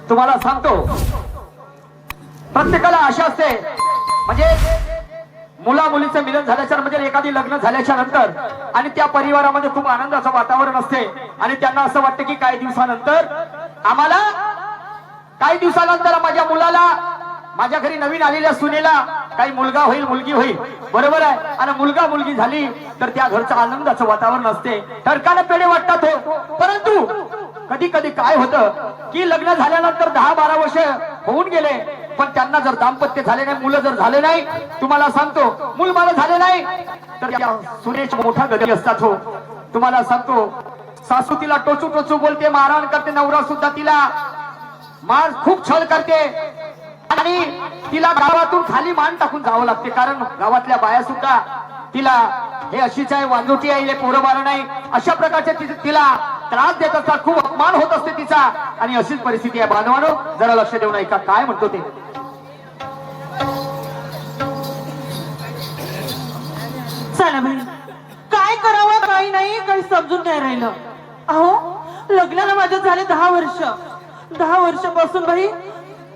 तुम्हाला सांगतो, प्रत्येकाला आशा असते, म्हणजे मुला मुलीचं मिलन झाल्याच्या म्हणजे एखादी लग्न झाल्याच्या नंतर आणि त्या परिवारामध्ये खूप आनंदाचं वातावरण असते आणि त्यांना असं वाटतं की काही दिवसानंतर आम्हाला, काही दिवसानंतर माझ्या मुलाला, माझ्या घरी नवीन आलेल्या सुनेला काही मुलगा होईल, मुलगी होईल, बरोबर आहे. आणि मुलगा मुलगी झाली तर त्या घरचं आनंदाचं वातावरण असते, ठरकाने पेढे वाटतात हो. परंतु कधी कधी काय होतं की लग्न झाल्यानंतर 10-12 वर्ष होऊन गेले, पण त्यांना जर दाम्पत्य झाले नाही, मुलं जर झाले नाही, तुम्हाला सांगतो मूल मला झाले नाही तर त्या सुनेचा मोठा गदी असतात हो. तुम्हाला सांगतो, सासू तिला टोचू टोचू बोलते, मारहाण करते, नवरा सुद्धा तिला मार खूप छळ करते आणि तिला गावातून खाली मान टाकून जावं लागते, कारण गावातल्या बाया सुद्धा तिला हे अशीच आहे, वांजोटी आहे, पोरं बाळ नाही, अशा प्रकारचे तिला त्रास देत असतात, खूप अपमान होत असते तिचा. आणि अशीच परिस्थिती आहे बांधवानो, जरा लक्ष देऊन ऐका काय म्हणतो ते. चला बाई, काय करावं काही नाही, काही समजून नाही राहिलं. अहो लग्नाला माझ्या झाले 10 वर्ष. 10 वर्षापासून बाई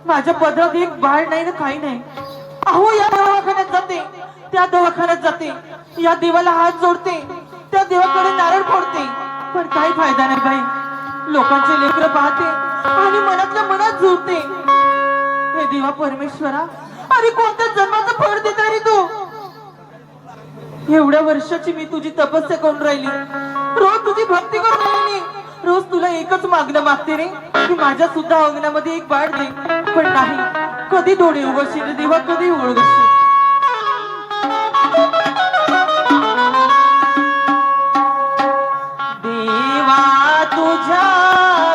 माझ्या पदरात एक बाळ नाही ना काही नाही. अहो या दवाखान्यात जाते, त्या दवाखान्यात जाते, या देवाला हात जोडते, त्या देवाकडे नारळ फोडते, पण काही फायदा नाही बाई. लोकांचे लेकरं पाहते आणि मनातल्या मनात जुळते. हे देवा परमेश्वरा, अरे कोणत्या जन्माचं फळ देत रे तू. एवढ्या वर्षाची मी तुझी तपस्या करून राहिली, रोज तुझी भक्ती करून राहिली, रोज तुला एकच मागणं मागते रे की माझ्या सुद्धा अंगणामध्ये एक बाळ दे. पण नाही, कधी डोळे उघडशील देवा, कधी उघडशील. देवा तुझ्या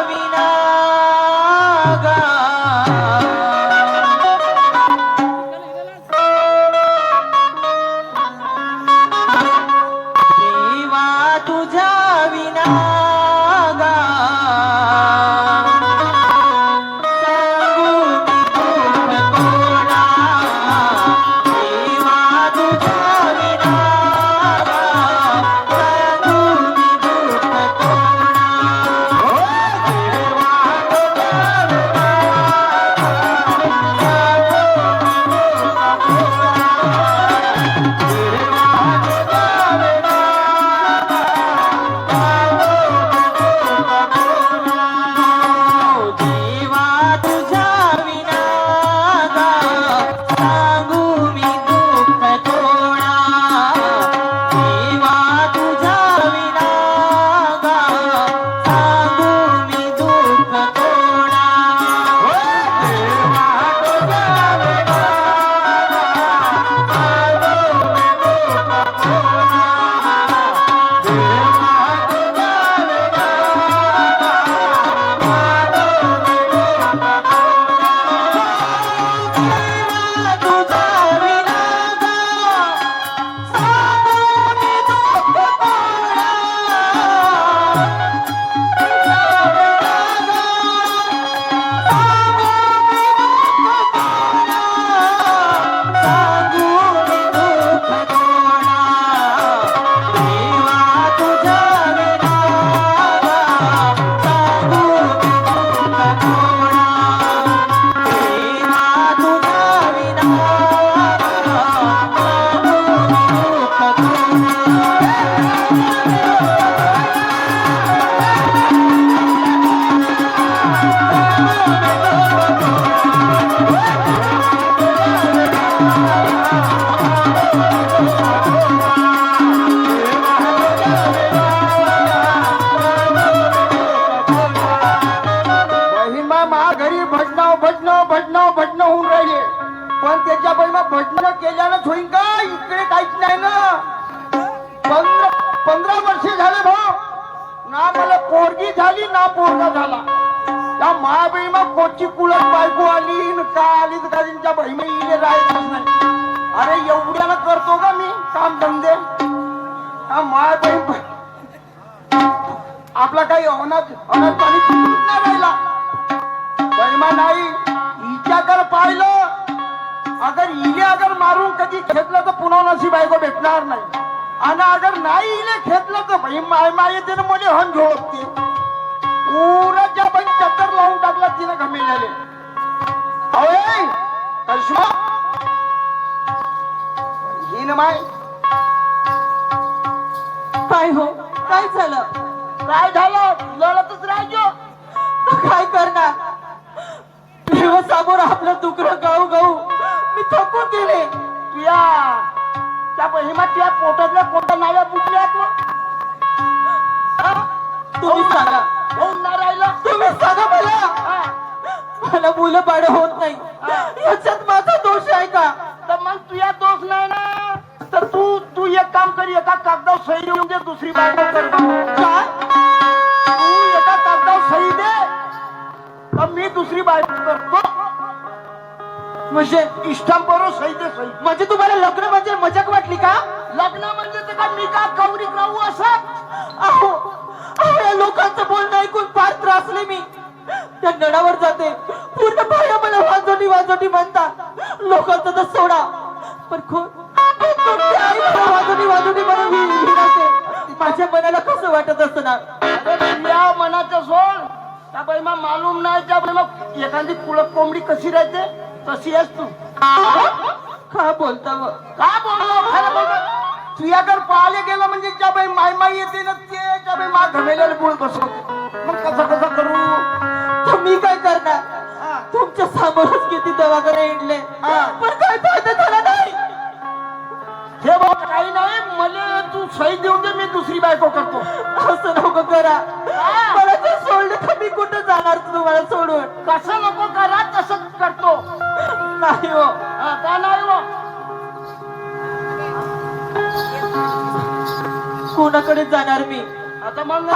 विना गा देवा तुझ्या विना भजन होऊन राहिले, पण त्याच्या पहिला भजन केल्यानंच होईल का? इकडे काहीच नाही ना. 15 वर्षे झाले भाऊ, ना मला पोरगी झाली ना पोरगा झाला. त्या महाबाई मग कोची कुलत बायको आली न का आली तर त्यांच्या बहिणीने राहायचंच नाही. अरे एवढ्यानं करतो का मी काम धंदे? हा महाबाई आपला काही अनाज पाणी नाही राहिला. बहिमा नाही हिच्याकडे पाहिलं, अगर इले अगर मारून कधी घेतलं तर पुन्हा नशी बायको भेटणार नाही. आणि अगर नाही इले घेतलं तर भाई माय येते ना मध्ये हन झोळपते. पुराच्या पण चक्कर लावून टाकला तिने घमेल्याले. काय झालं लढतच राहायचो काय करणार दिवसामोर आपलं दुखणं गाऊ गाऊ मी थकून गेले. तुया त्या बहिमा तुया पोटातल्या कोणत्या नाव्या बुटल्यात तुम्ही सांगा होऊन नाही राहिलं तुम्ही सांगा मला हा. मला मुलं बाळ होत नाही याच्यात माझा दोष आहे का? तर मग तुया दोष नाही ना तर तू एक काम कर एका कागदावर सही देऊन दे दुसरी बायको कर काय तू एका कागदावर सही दे तर मी दुसरी बायको करतो म्हणजे इष्टांबरोबर सही दे सही म्हणजे तुम्हाला लग्न म्हणजे मजाक वाटली का? लग्न म्हणजे ते का मी का कौरिक राहू असं अहो अहो या लोकांचं बोलणं ऐकून फार त्रासले मी. त्या नडावर जाते पूर्ण बाया मला वाजोटी वाजोटी म्हणतात. लोकांचं तर सोडा पण तुमची आई मला वाजोटी वाजोटी म्हणून विचारते. माझ्या मनाला कसं वाटत असणार? अरे तुझ्या मनाचं सोड त्या बाईमा मालूम नाही त्या बाईमा एखादी कुळक कोंबडी कशी राहते तशी आहेस तू का बोलता मग? का बोललो खरं बोलतो तुझ्याकडे पाहायला गेलं म्हणजे ज्या बाई माय येते ना ते त्या बाई मा घमेलेलं गुळ बसवते मग कसं करू तर मी काय करणार? तुमच्या समोरच किती दवाखाने हिंडले पण काय फायदा झाला नाही. हे बघ काही नाही मला तू सही देऊन दे मी दुसरी बायको करतो असं नको करा. मला जर सोडलं तर मी कुठं जाणार तुम्हाला सोडून? कसं नको करा तसं करतो नाही हो का नाही हो कोणाकडे जाणार मी? आता मग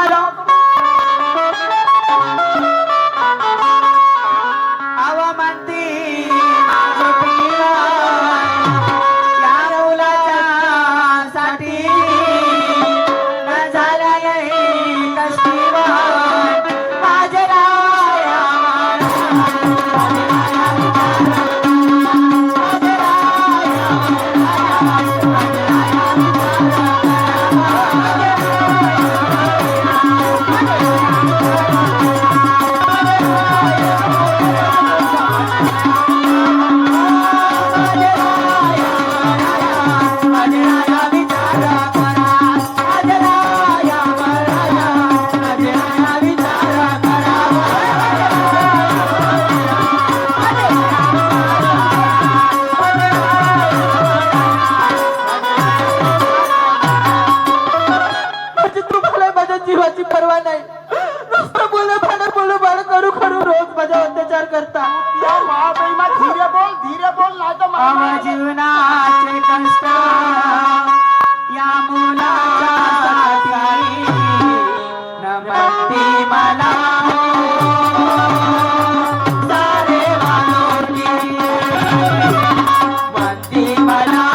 आवा म्हणती माझं पिया या मुलाच्या साठी न झाला नाही कष्टीवर माझ्या राया जीवाची पर्वा नाही. नुसतं बोल भाड करू रोज माझ्या अत्याचार करता. या महाबैमा धीरे बोल नाही तर जीवनाचे कष्ट या मुलासाठी न म्हणती मला सारे वालोटी म्हणती मला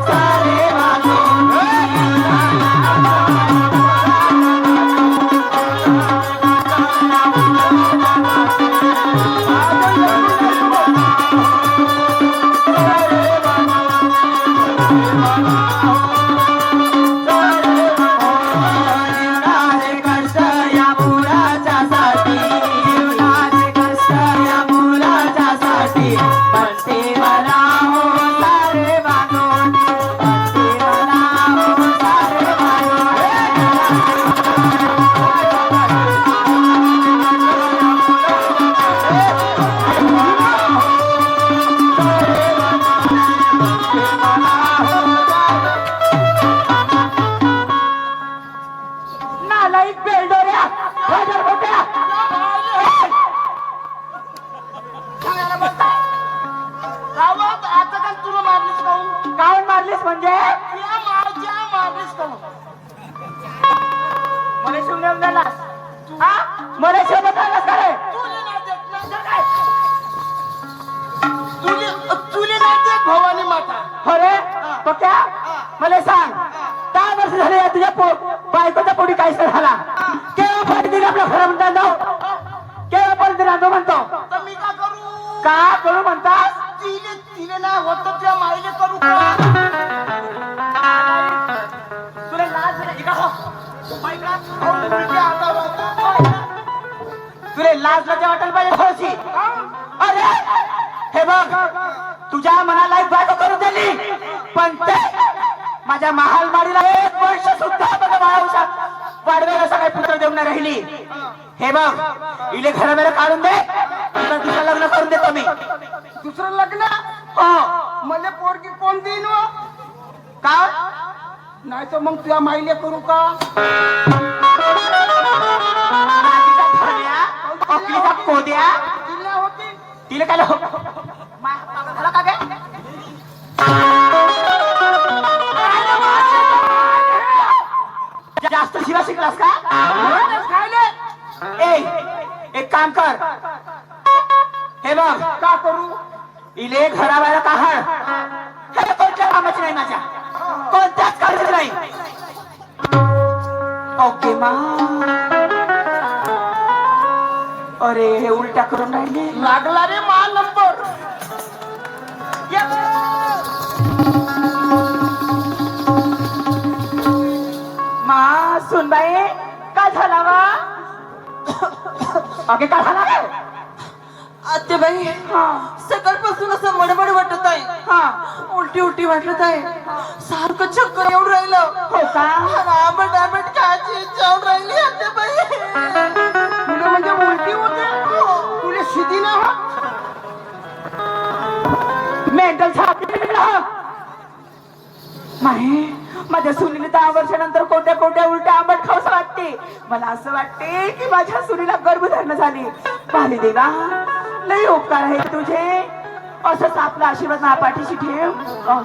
सारे वालोटी गावात आता का तुला मारलीस काऊन काऊन मारलीस म्हणजे? तुला मारलीस काऊन मला शिवण्यात गेलास मला शोधत आलास का रे? तुले नाही देत नाही तर काय तुले नाही देत भवानी माता अरे पक्या मला सांग 10 वर्ष झाले या तुझ्या बायकोच्या पोटी काय झाला? केव्हा पण दिली आपल्या खरं म्हणता जाऊ केव्हा पण राहतो म्हणतो तर मी का करू का करू म्हणतास? तिले ना होत तुझ्या माईले करू का तुला लाज नाही का हो? तुला लाज लज्जा वाटायला पाहिजे थोडीशी. अरे हे बघ तुझ्या मनाला एक बायको करून दिली पण माझ्या महालमाडीला एक वर्ष सुद्धा बघा बाळाऊसा वाढवेल असं काही पुत्र देऊन नाही राहिली. हे बघ इले घराबाहेर काढून दे, तुला दुसरं लग्न करून देतो मी. दुसरं लग्न हो मला पोरगी कोण देईन व? का नाही तर मग तुझ्या माईले करू का? नातीचा धन्या, अकलीचा कोद्या, तिला होती तिला काय झाला का गे? जास्त शिवा शिकलास का? खायले एक काम कर, हे बघ का करू? इले घराबाहेर काढ. हे कोणत्या कामाची नाही, माझ्या कोणत्याच कामाची नाही. ओके मा. अरे हे उलट्या करून राहिले. लागला रे मा नंबर. मा सुनबाई काय झाला वा? ओके काय झाला रे? आत्याबाई सकाळपासून असं मडमड वाटत आहे. उलटी उलटी वाटत आहे. सारखं चक्कर येऊन राहिलं. हो का? आंबट आंबट खायची इच्छा होऊन राहिली आत्याबाई. तुला म्हणजे उलटी होते? तुला शिदी ना हो? मेंटल माहे माझ्या सुनीला 10 वर्षानंतर कोणत्या कोणत्या उलट्या आंबट खाऊस वाटते. मला असं वाटते की माझ्या सुनीला गर्भधारण झाली. पाहिली देवा लई उपकार आहे तुझे. असंच आपला आशीर्वाद नापाठीशी ठेव.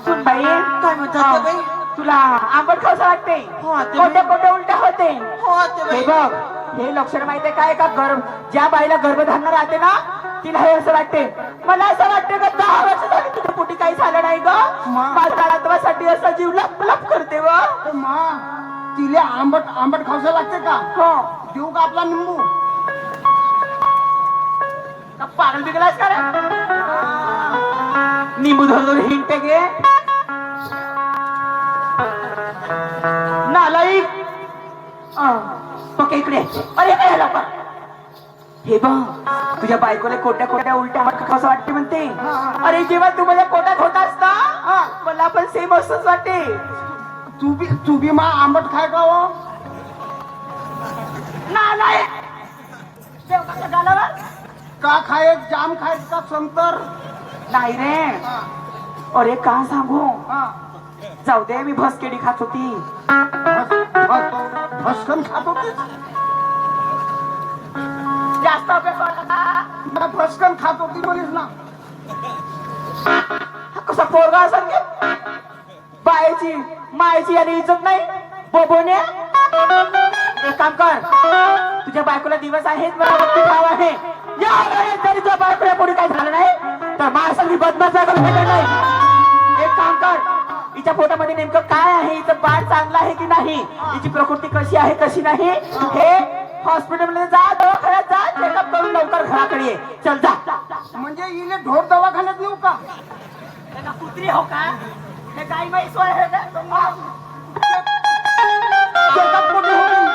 सुनबाई काय म्हणतात बाई? तुला आंबट खाऊस वाटते. हो, आत्याबाई. कोणत्या कोणत्या उलट्या होते? हो आत्याबाई. हे बघ हे लक्षण माहितीये काय का ज्या बाईला गर्भधारण राहते ना तिला हे असं वाटते. मला असं वाटतं का 10 वर्ष झाली तुझ्या पोटी काही झालं नाही ग. माझ्या नातवासाठी असा जीव लप लप करते व. मा तिला आंबट आंबट खावसा लागते का? हो देऊ का आपला निंबू? का पागल बिगलास का रे? निंबू धरून हिंटे घे नालाईक. पक्के इकडे. अरे काय लवकर. हे बघ तुझ्या बायकोला कोट्या कोट्या उलट्या आंबट खावंसं वाटते म्हणते. अरे जेव्हा तू माझ्या पोटात होतास ना मला पण सेम असंच वाटते. तू बी मा आंबट खाय का हो? नालाईक. देवकाच्या गालावर का खाय? जाम खाय का संतर? नाही रे. अरे का सांगू, जाऊ दे मी भसकेडी खात होती. भस्कन खात होतीस? जास्त अभ्यास वाटला का? मला भस्कन खात होती म्हणेस ना. हा कसा पोरगा असेल गे? बायची मायची आणि इज्जत नाही बोबोने. एक काम कर तुझ्या बायकोला दिवस आहेत मला वक्ती ठाव आहे. या वेळेस जरी तुझ्या बायकोला पुढे काही झालं नाही तर माझ्यासाठी बदमाश जायला भेटत नाही. एक काम कर हिच्या पोटामध्ये नेमकं काय आहे, हिचं बाळ चांगलं आहे की नाही, हिची प्रकृती कशी आहे कशी नाही हे हॉस्पिटलमध्ये जा, दवाखान्यात जा, चेकअप करून लवकर घराकडे ये. चल जा. म्हणजे इले ढोर दवाखान्यात नेऊ का? हे का कुत्री हो का? हे गाई म्हैस आहे का? चेकअप कुठे होईल?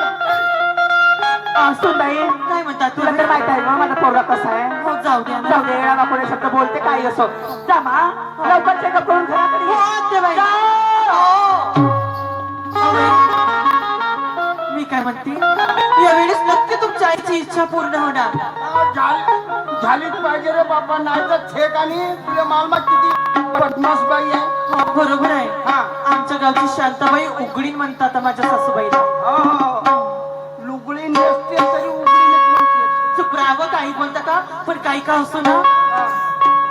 सुनबाई काय म्हणतात तुला तर माहित आहे ना माझा पोरगा कसा आहे. हो जाऊ द्या ना. जाऊ दे येळा कोणी शब्द बोलते काही असो. जा मा लवकर चेकअप करून घराकडे ये. हो आत्याबाई. जा. मी काय म्हणते यावेळेस नक्की तुमच्या आईची इच्छा पूर्ण होणार. झालीच पाहिजे रे बाबा. नाही तर थेक आणि तुझ्या मालमा किती बदमाश बाई आहे. हो, बरोबर आहे. आमच्या गावची शांताबाई उघडीन म्हणतात माझ्या सासूबाईला. लुगडी नसते तरी उघडीनच म्हणते. चुकरावं काही बोलता का, पण काही का असतो ना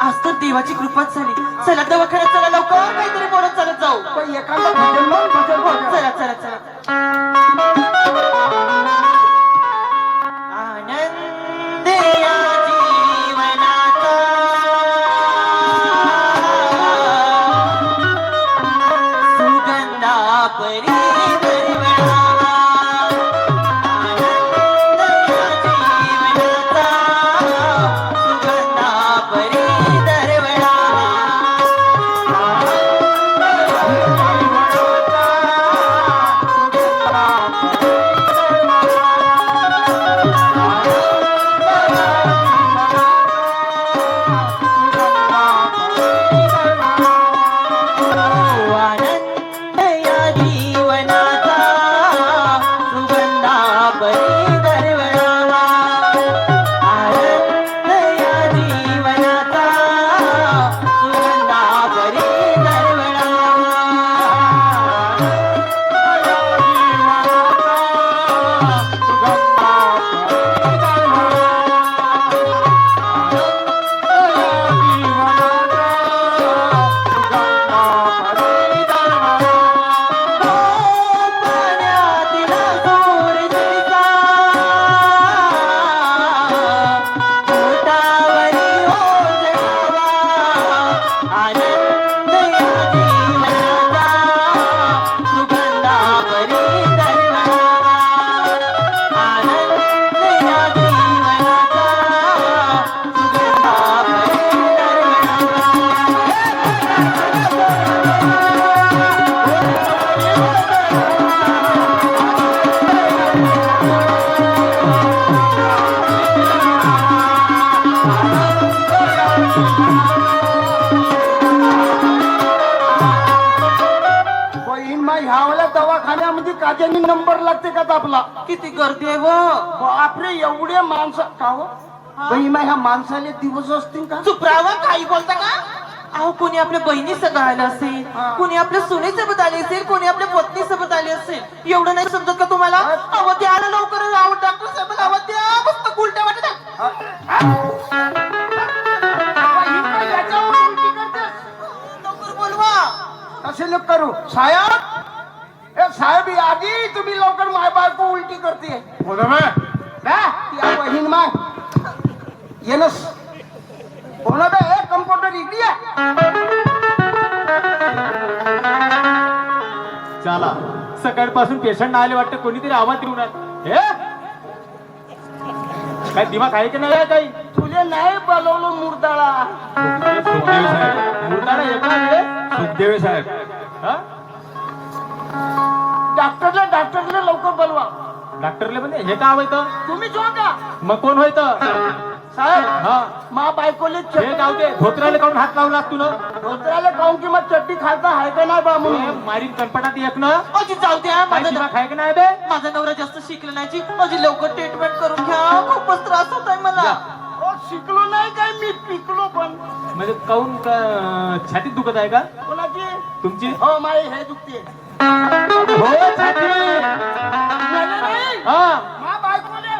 आज तर देवाची कृपाच झाली. चला दवाखान्यात चला लवकर, काहीतरी बोलत चालत जाऊ. पण एखादा भजन म्हण, भजन म्हण. चला चला चला. आनंद या जीवनाचा सुगंधा परी दरवळावा. आनंद या जीवनाचा सुगंधा परी दरवळावा. सुगंधा माझ्यानी नंबर लागते का आपला? किती गर्दी आहे व बापरे, एवढे माणसं का हो बहिमा, ह्या माणसाले दिवस असतील का? चुप राहावा, काही बोलता का? अहो, कोणी आपल्या बहिणी सोबत आलं असेल, कोणी आपल्या सुनेसोबत आले असेल, कोणी आपल्या पत्नी सोबत आले असेल. एवढं नाही समजत का तुम्हाला? अहो द्या लवकर, राव डॉक्टर साहेब, अहो द्या, मस्त उलट्या वाटत लवकर बोलवा. तसे लोक करू साहेब. ए साहेब, आधी तुम्ही लवकर माय बायको उलटी करते. बहीण माय येनस बोला बे. ए कम्प्युटर इकडे ये. चला, सकाळपासून पेशंट आले वाटतं, कोणीतरी आवाज देऊन हे काय दिमाग आहे की नाही आहे काही? तुले नाही बोलवलं मुरदाळा. सुखदेव साहेब, मुर्दाडा एकला वेळेस सुखदेव साहेब. हा? डॉक्टरला लवकर बोलवा. डॉक्टरले म्हणजे हे का होतं? तुम्ही जो का मग कोण होतं? साहेब, हा, मा बायकोले हे जाऊ दे. धोत्राले काऊन हात लावला तू ना? धोत्राला काऊन की मग चट्टी खाता आहे का नाही बा म्हणून? मारीन कनपटात एक ना. अजी जाऊ द्या, काय माझा दिमाग आहे की नाही बे? माझा नवरा जास्त शिकला नाही. अजी लवकर ट्रीटमेंट करून घ्या, खूपच त्रास होत आहे मला. हो, शिकलो नाही काय मी, पिकलो पण. म्हणजे काऊन छातीत दुखत आहे का कोणाची? तुमची? हो, माय हे दुखते. हो, छाती. नाही, हा, मा बायकोले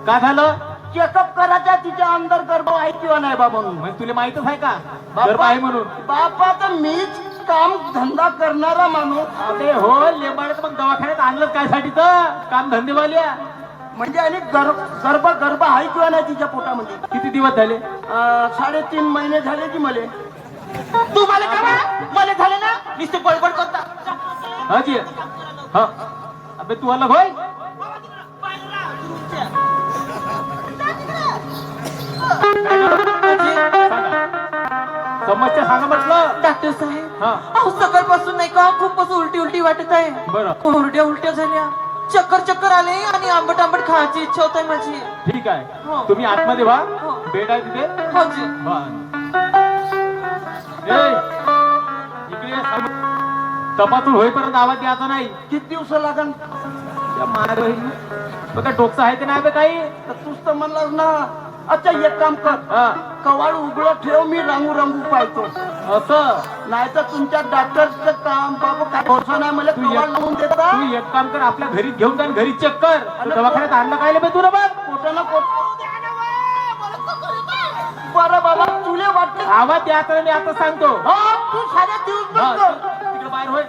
का झालं? चेकअप करायचा, तिच्या अंदर गर्भ आहे किंवा नाही बा म्हणून. म्हणजे तुला माहितच आहे का गर्भ आहे म्हणून? बापा, तर मीच काम धंदा करणारा माणूस. अरे हो, लेंबाड्यात मग दवाखान्यात आणलं काय साठी तर? काम धंदेवाल्या. म्हणजे आणि गर्भ आहे किंवा नाही तिच्या पोटामध्ये. किती दिवस झाले? 3.5 महिने झाले की मले. तुम्हाला काय मला झालं ना, नुसते बडबड करता. हा जी. हा, अबे तू अलग होय. समस्या सांगा म्हटलं. डॉक्टर साहेब, हा, अहो सकाळपासून नाही का खूपच उलटी वाटत आहे. बरं, उलट्या झाल्या, चक्कर आले आणि आंबट खायची इच्छा होत आहे माझी. ठीक आहे. हो. तुम्ही आतमध्ये व्हा, हो. बेड आहे तिथे. हो जी. वा. ए, इकडे ये, तपासून होईपर्यंत आवाज द्यायचा नाही. किती दिवस लागन? त्या मार बहिणी. बघा डोकं आहे ते नाही बे काही. तर तूच तर म्हणलास ना. अच्छा, एक काम कर, हा, कवाड उघडं ठेव, मी रंगू पाहतो. असं. नाही तर तुमच्या डॉक्टरचं काम बाबू काय भरोसा नाही. मला तू कवाड लावून देता. तू एक काम कर, आपल्या घरी घेऊन जा आणि घरी चेक कर. तू दवाखान्यात आणलं काय बे तुला बघ. पोटानं पोट. बरं बाबा, तुले वाटतं आवाज द्यायचा मी आता सांगतो. हा, तू साऱ्या दिवस हा, बघ. तिकडे बाहेर होय.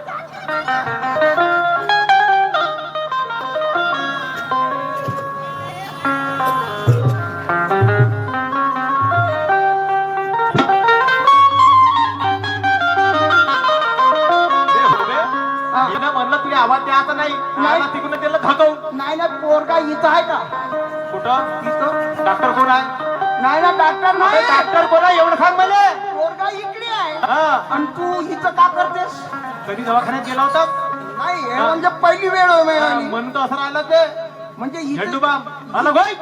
म्हणलं तुला आवाज द्यायचा नाही. मला तिकडून त्याला धकवून. नाही ना, पोरगा इथं आहे का? कुठं? इथं डॉक्टर कोण आहे? नाही ना, डॉक्टर नाही. डॉक्टर कोण आहे एवढं सांग मला. पोरगा इकडे आहे. हा, आणि तू इथं का करतेस? कधी दवाखान्यात गेला होता? नाही, हे म्हणजे पहिली वेळ आहे मिळाली. म्हणून तो असं राहिला ते म्हणजे झेंडू इथं बाम आला भाई.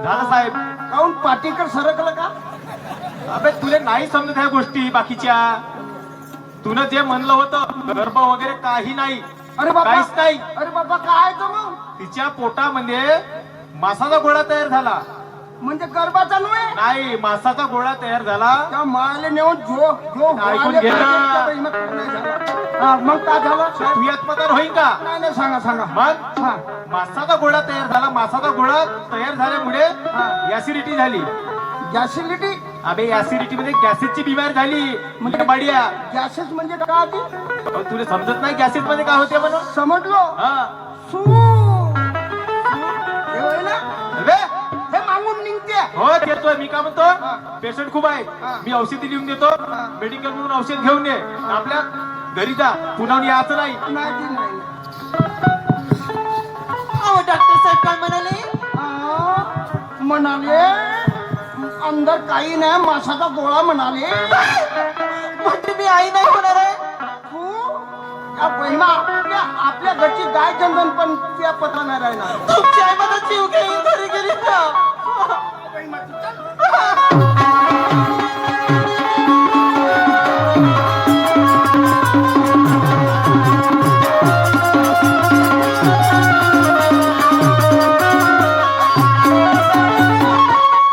झालं साहेब. काऊन पाटीकर सरकलं का? अबे तुला नाही समजत ह्या गोष्टी बाकीच्या. तुला जे म्हणलं होतं गर्भ वगैरे काही नाही. अरे बाबा, काहीच नाही. अरे बाबा, काय तर मग? तिच्या पोटामध्ये मासाचा गोळा तयार झाला. म्हणजे गर्भाचा नव्हे? नाही, मासाचा गोळा तयार झाला. त्या मायाला नेऊन जो ऐकून घे ना. मग काय झालं? तू यात मदर होईल का? नाही नाही, सांगा मग हा. मासाचा गोळा तयार झाला. मासाचा गोळा तयार झाल्यामुळे ऍसिडिटी झाली. गॅसिलिटी अबे ऍसिडिटी मध्ये गॅसेसची बिमारी झाली. म्हणजे बाडिया. गॅसेस म्हणजे का ती? तुला समजत नाही गॅसेस मध्ये काय होते म्हणून? समजलो. हा. सू हे होय ना, अबे, हे मागून निघते. हो देतोय. मी काय म्हणतो, पेशंट खूप आहे, मी औषधी लिहून देतो. मेडिकल मधून औषध घेऊन ये. आपल्या घरी जा, पुन्हा यायचं नाही. नाही ती नाही. अहो डॉक्टर साहेब काय म्हणाले? म्हणाले अंदर काही नाही, मासाचा गोळा म्हणाले. म्हणजे मी आई नाही होणार आहे? तू या बहिमा आपल्या घरची गाय जंगल पण त्या पत्र नाही राहणार. तुमची आई माझा जीव घेऊन घरी गेली ना. बहिमाचं, चल.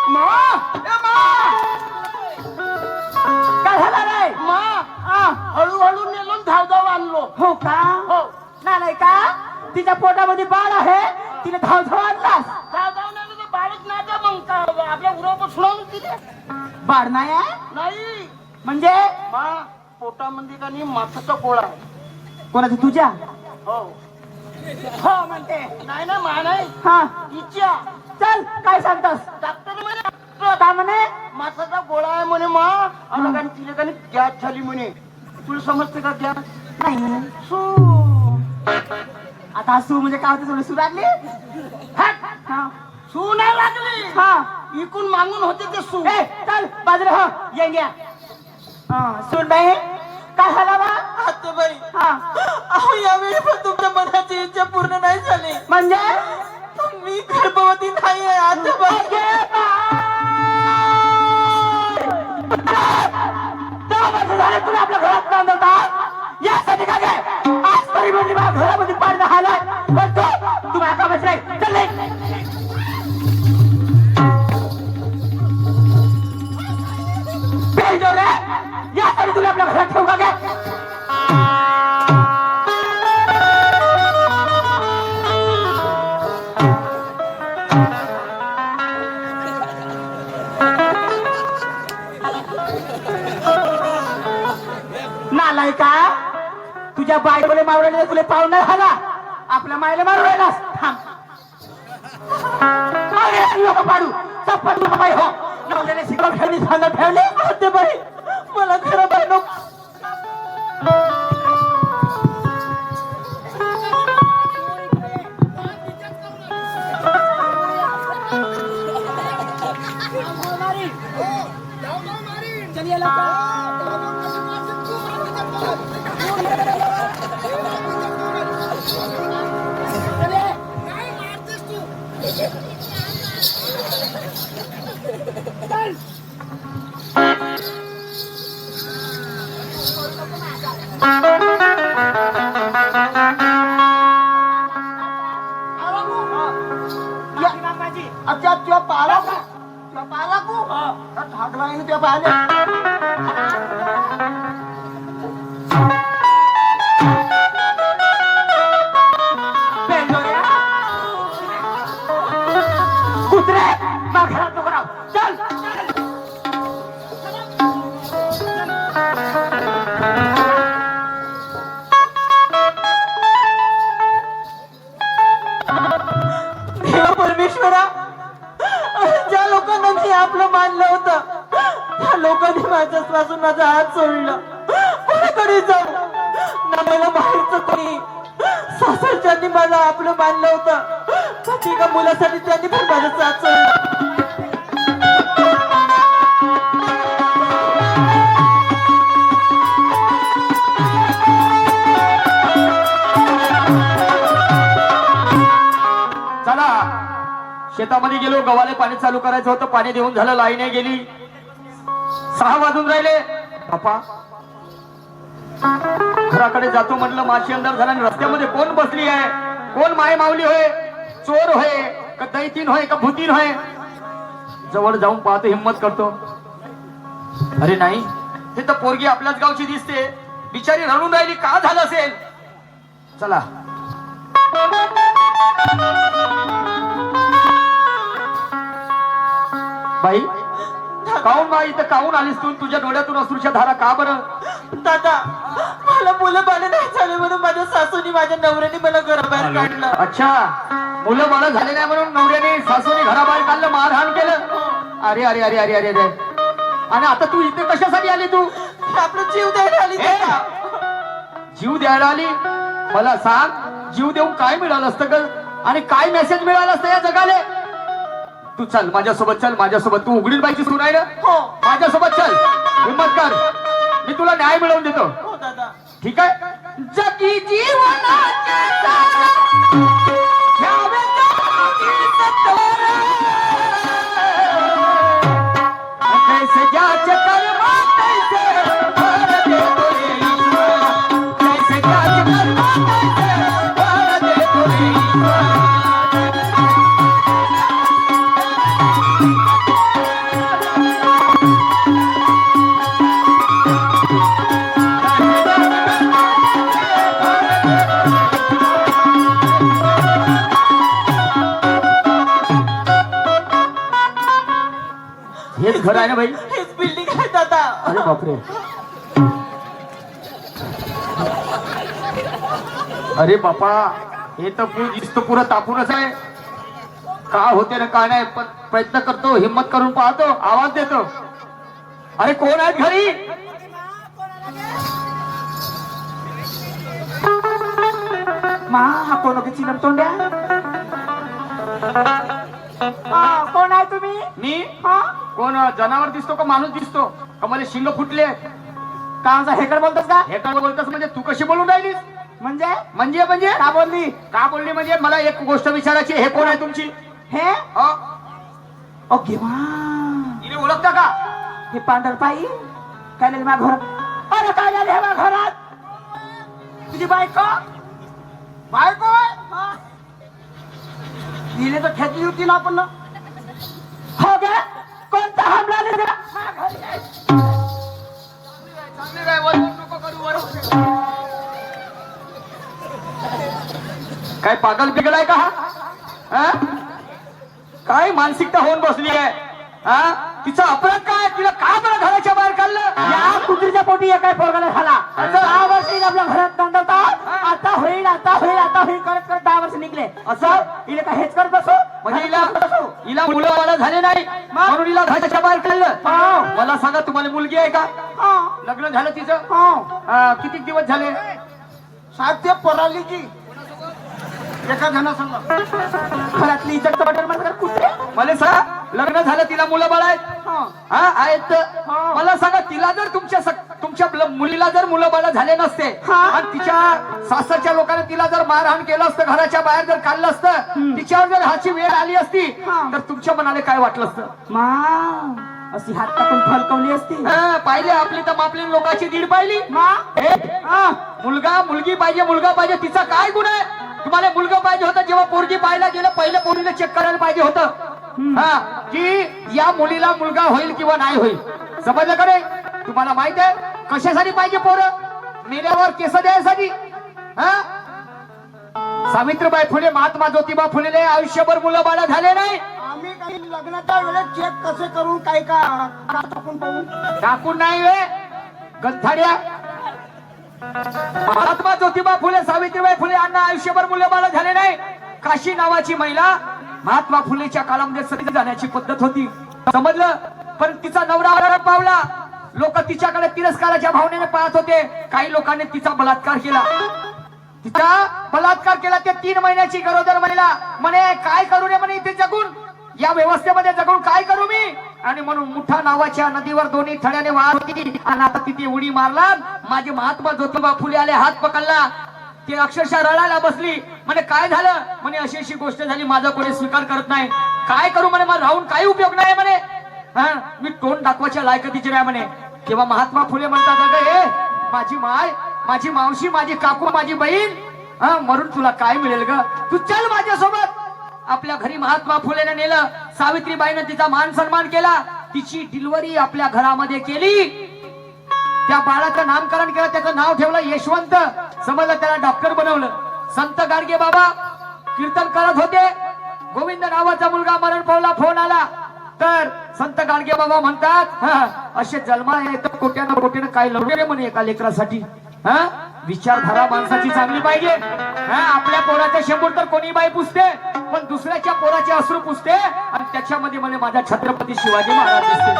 मा, ए मा, काय झालं रे? मा, हळूहळू नेलो धाव आणलो. हो का? हो, नाही का तिच्या पोटामध्ये बाळ आहे, तिने धाव आणलास. धाव नेलो तर बाळच नाही द्या मग का आपल्या उरावर सोडून तिथे बाळ नाही आहे नाही. म्हणजे मा, पोटामध्ये का नाही माथाचा गोळा आहे. कोणाची? तुझ्या? हो हो म्हणते. नाही ना मा नाही हा तिच्या. चल काय सांगतोस? डॉक्टर म्हणे का म्हणे? माथाचा गोळा आहे म्हणे मा. आणि तिला का नाही गॅस झाली म्हणे. तुला समजते का गॅस? नाही. सू. आता सू म्हणजे काय होते? थोडी सू लागली? हट. हा. सू नाही लागली. हा. इकून मागून होते ते सू. ए, चल बाजूला हो येंग्या. हा सुन बाई काय झालं बा? आत्याबाई, हा अहो यावेळी पण तुमच्या मनाची इच्छा पूर्ण नाही झाली. म्हणजे मी गर्भवती नाही आहे आत्याबाई. तुला आपल्या घरात बांधवता यासाठी का काय? आज तरी म्हणजे मला घरामध्ये पाणी हालाय पण तू माझ्या कामाची नाही. चल नाही. यासाठी तुला आपल्या घरात ठेवू का काय? नालाय का? तुझ्या बायकोले मारवले तुला पाहून नाही झाला, आपल्या मायला मारवलेलास. थांब पाडू चप्पल तुला बाई हो. नवऱ्याने शिकवून ठेवली, सांगत ठेवली. आत्याबाई, मला खरं बाई नको. अच्छा तुझ्या पाला का? तुझ्या पाला को ठाकराने तुझ्या पाहिले. कुत्रे मग घरात नको राहू. चल देवा परमेश्वरा, ज्या लोकांना मी आपलं मानलं होतं त्या लोकांनी माझ्यापासून माझा हात सोडला. कोणाकडे जाऊ ना? मला बाहेरचं कोणी. सासरच्यांनी मला आपलं मानलं होतं पण एका मुलासाठी त्यांनी पण माझा साथ सोडला. चला शेतामध्ये गेलो, गव्हाले पाणी चालू करायचं होतं, पाणी देऊन झालं, लाईन नाही गेली. 6 वाजून राहिले. बापा घराकडे जातो म्हटलं, माशी अंधार झाला. आणि रस्त्यामध्ये कोण बसली आहे? कोण माय माऊली होय? चोर होय का दैतीन होय का भूतीन होय? जवळ जाऊन पाहतो, हिम्मत करतो. अरे नाही, हे तर पोरगी आपल्याच गावची दिसते. बिचारी रडून राहिली, का झालं असेल? चला बाई, काऊन बाई इथं काऊन आलीस तू? तुझ्या डोळ्यातून अश्रूच्या धारा का बरं? दादा, मला मुलं बाळ नाही झाले म्हणून माझ्या सासूनी माझ्या नवऱ्याने मला घराबाहेर काढलं. अच्छा, मुलं बाळ झाले नाही म्हणून नवऱ्याने सासूने घराबाहेर काढलं, मारहाण केलं. अरे अरे अरे अरे अरे अरे. आणि आता तू इथे कशासाठी आली? तू आपलं जीव द्यायला आली. दादा, जीव द्यायला आली? मला सांग, जीव देऊन काय मिळालं असतं ग? आणि काय मेसेज मिळालं असतं या जगाले? तू चल माझ्यासोबत, चल माझ्यासोबत. तू उघडील बाईची सून आहे ना? हो. माझ्यासोबत चल, हिम्मत कर, मी तुला न्याय मिळवून देतो. हो दादा. ठीक आहे? जगी जीवनाचे सार घ्यावे जागी सत्वर. हेच घर आहे ना बाई? हेच बिल्डिंग आहे दादा. अरे बापरे. अरे बापा, हे तर दिसतं पुरं तापूनच आहे. का होते ना काय नाही, पण प्रयत्न करतो, हिम्मत करून पाहतो, आवाज देतो. अरे कोण आहेत घरी? मा हा कोण चिलम तोंड्या? कोण आहे तुम्ही? मी हा कोण जनावर दिसतो का माणूस दिसतो का? मला शिंग फुटले. का हेकड बोलतोस का? हे काय बोलतस म्हणजे? तू कशी बोलून राहिलीस? म्हणजे म्हणजे म्हणजे का बोलली? का बोलली म्हणजे? मला एक गोष्ट विचारायची. हे कोण आहे तुमची? हे अ, ओके मा हिने ओळखता का? हे पांढर पायी काय नाही माझ्या घरात. अरे काय झालं माझ्या घरात? तुझी बायको बायको आहे? हिने तर खेचली होती ना आपण. हो गे कोणता हमला नाही दिला? चांगली काय वर नको करू, वर. काय पागल बिगल आहे का हा? हा? काय मानसिकता होऊन बसली आहे? हा? तिचा अपराध काय? तिला का बरं घराच्या बाहेर काढलं? या कुत्रीच्या पोटी या काय पोरगाला झाला. असं? 10 वर्ष आपल्या घरात दंडवतात. आता होईल आता होईल आता होईल करत करत 10 वर्ष निघले. असं हिला काय हेच करत बसो? म्हणजे हिला मुलं मला झाले नाही म्हणून हिला घराच्या बाहेर काढलं. हो. मला सांगा, तुम्हाला मुलगी आहे का? हो. लग्न झालं तिचं? हो. किती दिवस झाले? साध्य पराली की एका जणा सांगा. घरातली इज्जत बटन मात्र कुत्रे. मला सांगा, लग्न झालं, तिला मुलं बाळ आहेत? हो. हा आहेत. हो. मला सांगा, तिला जर तुमच्या मुलीला जर मुलं बाळ झाले नसते हा. आणि तिच्या सासरच्या लोकांनी तिला जर मारहाण केलं असतं, घराच्या बाहेर जर काढलं असतं, तिच्यावर जर हाची वेळ आली असती, हा. तर तुमच्या मनाने काय वाटलं असतं? मा अशी हात टाकून फलकवली असती. पाहिले आपली तर मापली लोकांची दीड पाहिली. मा हा, मुलगा मुलगी पाहिजे, मुलगा पाहिजे. तिचा काय गुण आहे? तुम्हाला मुलगा पाहिजे होता, जेव्हा पोरगी पाहायला गेलं पहिल्या पोरीला चेक करायला पाहिजे होतं हा, की या मुलीला मुलगा होईल किंवा नाही होईल. समजलं का रे? तुम्हाला माहित आहे कशासाठी पाहिजे पोरं? मेल्यावर केस द्यायसाठी. हा, सावित्रीबाई फुले, महात्मा ज्योतिबा फुलेले आयुष्यभर मुलं बाळ झाले नाही. आम्ही काही लग्नाच्या वेळेस चेक कसे करून काही का टाकून पाहून टाकून नाही वे गंथाड्या. महात्मा ज्योतिबा फुले, सावित्रीबाई फुले यांना आयुष्यभर मुलं बाळ झाले नाही. काशी नावाची महिला महात्मा फुलेच्या काळामध्ये सती जाण्याची पद्धत होती. समजलं? पण तिचा नवरा आराम पावला. लोक तिच्याकडे तिरस्काराच्या भावनेने पाहत होते. काही लोकांनी तिचा बलात्कार केला. तिचा बलात्कार केला. ते 3 महिन्याची गरोदर महिला म्हणे काय करू रे म्हणे इथे जगून, या व्यवस्थेमध्ये जगून काय करू मी? आणि म्हणून मुठा नावाच्या नदीवर दोन्ही थड्याने वाहत होती आणि आता तिथे उडी मारला. माझे महात्मा ज्योतिबा फुले आले, हात पकडला. ती अक्षरशः रडायला बसली. म्हणे काय झालं? म्हणे अशी अशी गोष्ट झाली, माझा कोणी स्वीकार करत नाही. काय करू म्हणे, मला राहून काही उपयोग नाही म्हणे. मी तोंड दाखवायच्या लायकीचे नाही म्हणे. तेव्हा महात्मा फुले म्हणतात, अगं हे माझी माय, माझी मावशी, माझी काकू, माझी बहीण, मरून तुला काय मिळेल ग? तू चल माझ्यासोबत. आपल्या घरी महात्मा फुलेने नेलं. सावित्रीबाईनं तिचा मान सन्मान केला. तिची डिलिव्हरी आपल्या घरामध्ये केली. त्या बाळाचं नामकरण केलं. त्याचं नाव ठेवलं यशवंत. समजलं? त्याला डॉक्टर बनवलं. संत गाडगे बाबा कीर्तन करत होते. गोविंद नावाचा मुलगा मरण पावला. फोन आला तर संत गाडगे बाबा म्हणतात, असे जन्मा येतं कोट्यानं कोट्यानं काय लढू रे म्हणे एका लेकरासाठी. विचारधारा माणसाची चांगली पाहिजे. आपल्या पोराच्या शेंबूड तर कोणी बाई पुसते, पण दुसऱ्याच्या पोराचे अश्रू पुसते आणि त्याच्यामध्ये म्हणे माझा छत्रपती शिवाजी महाराज दिसते.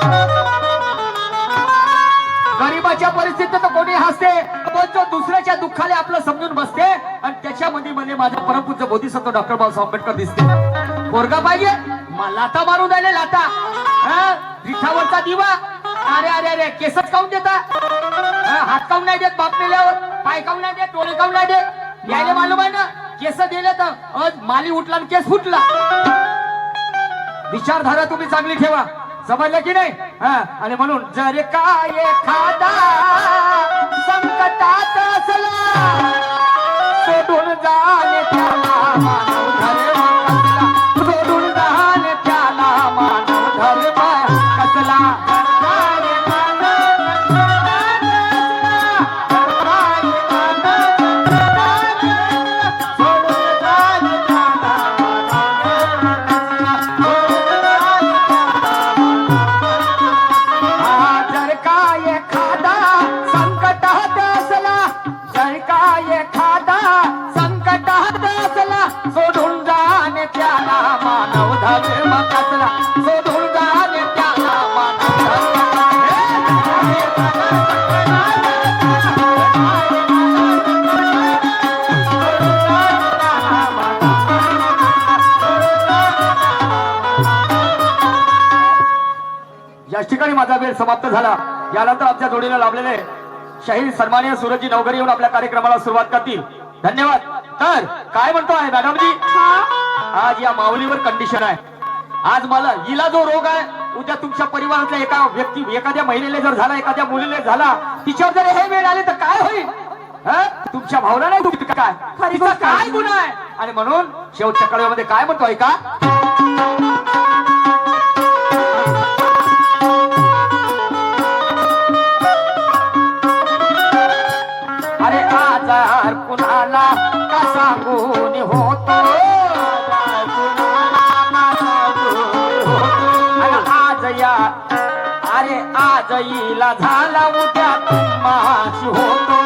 गरीबाच्या परिस्थितीत तर कोणी हसते, पण जो दुसऱ्याच्या दुःखाला आपलं समजून बसते आणि त्याच्यामध्ये म्हणे माझा परमपूज्य बोधिसत्व डॉक्टर बाबासाहेब आंबेडकर दिसते. पोरगा पाहिजे, लाता मारून राहिले लाता. रिठावरचा दिवा. अरे अरे अरे, केसच काऊन देता? हात काऊन नाही देत? बाप मेल्यावर पाय काऊन नाही देत? डोळे काऊन नाही देत? यायला मालूम आहे ना, केस दिले तर माली उठला आणि केस फुटला. विचारधारा तुम्ही चांगली ठेवा. समजलं की नाही? आणि म्हणून जर काय एखादा संकटात असला, सोडून जाणे त्याला मानव धर्म कसला. सोडून जाणे त्याला मानव धर्म कसला. वेळ समाप्त झाला. यानंतर आमच्या जोडीला लाभलेले शहीद सन्माननीय सूरजजी नवघरे येऊन आपल्या कार्यक्रमाला सुरुवात करतील. धन्यवाद. तर काय म्हणतोय मॅडमजी, आज या माऊलीवर कंडिशन आहे. आज मला हिला जो रोग आहे, उद्या तुमच्या परिवारातल्या एका व्यक्ती, एखाद्या महिलेला जर झाला, एखाद्या मुलीला झाला, तिच्यावर जर हे वेळ आले तर काय होईल? तुमच्या भावना नाही दुखत काय? तिचा काय गुन्हा आहे? आणि म्हणून शेवटच्या कळव्यामध्ये काय म्हणतोय का, अरे आजार कुणाला का सांगून होतो, आज या अरे आज येईला झाला उद्या तुम्हाशी होतो,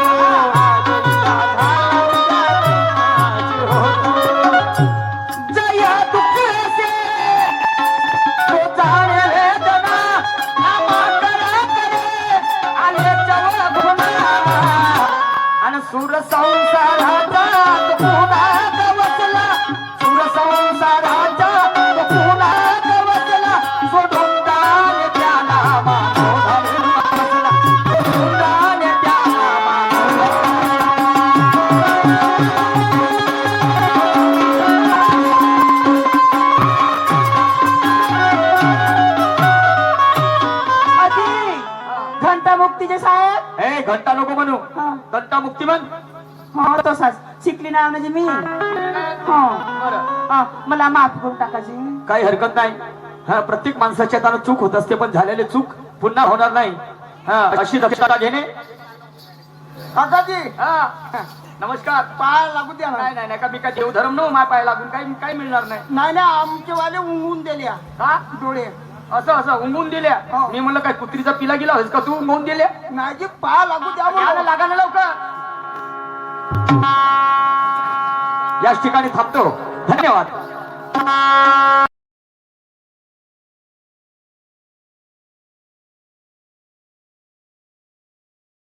जया दुःखेसे तो जाणे वेदना, नामा करा करे आले जवळ गुन्हा, आणि सूर संसाराचा तो पुन्हा वसला, सूर संसाराचा तो पुन्हा वसला, सोडून दान त्याला मानो धरून बसला, सोडून दान त्याला मानो. घंटा मुक्तीचे साहेब. ए घंटा नको म्हणू, हा. घंटा मुक्ती म्हण. हो तसाच शिकली ना म्हणजे मी. हो मला माफ करून टाकायची. काही हरकत नाही. हा, प्रत्येक माणसाच्या हातानं चूक होत असते, पण झालेली चूक पुन्हा होणार नाही. हा, अशी दक्षता घेणे. काकाजी हा, नमस्कार. पाय लागू द्या ना. नाही नाही नाही का, मी काय देवधर्म नो माय पाय लागून काही काही मिळणार नाही. नाही ना, आमचे वाले उंगून दिल्या हा, डोळे. असं असं उंगून दिल्या. हो. मी म्हणलं काय कुत्रीचा पिला गेला होस का तू, उंगवून दिल्या? नाही जी, पाय लागू द्या याला मला. लागा ना लवकर. याच ठिकाणी थांबतो. धन्यवाद.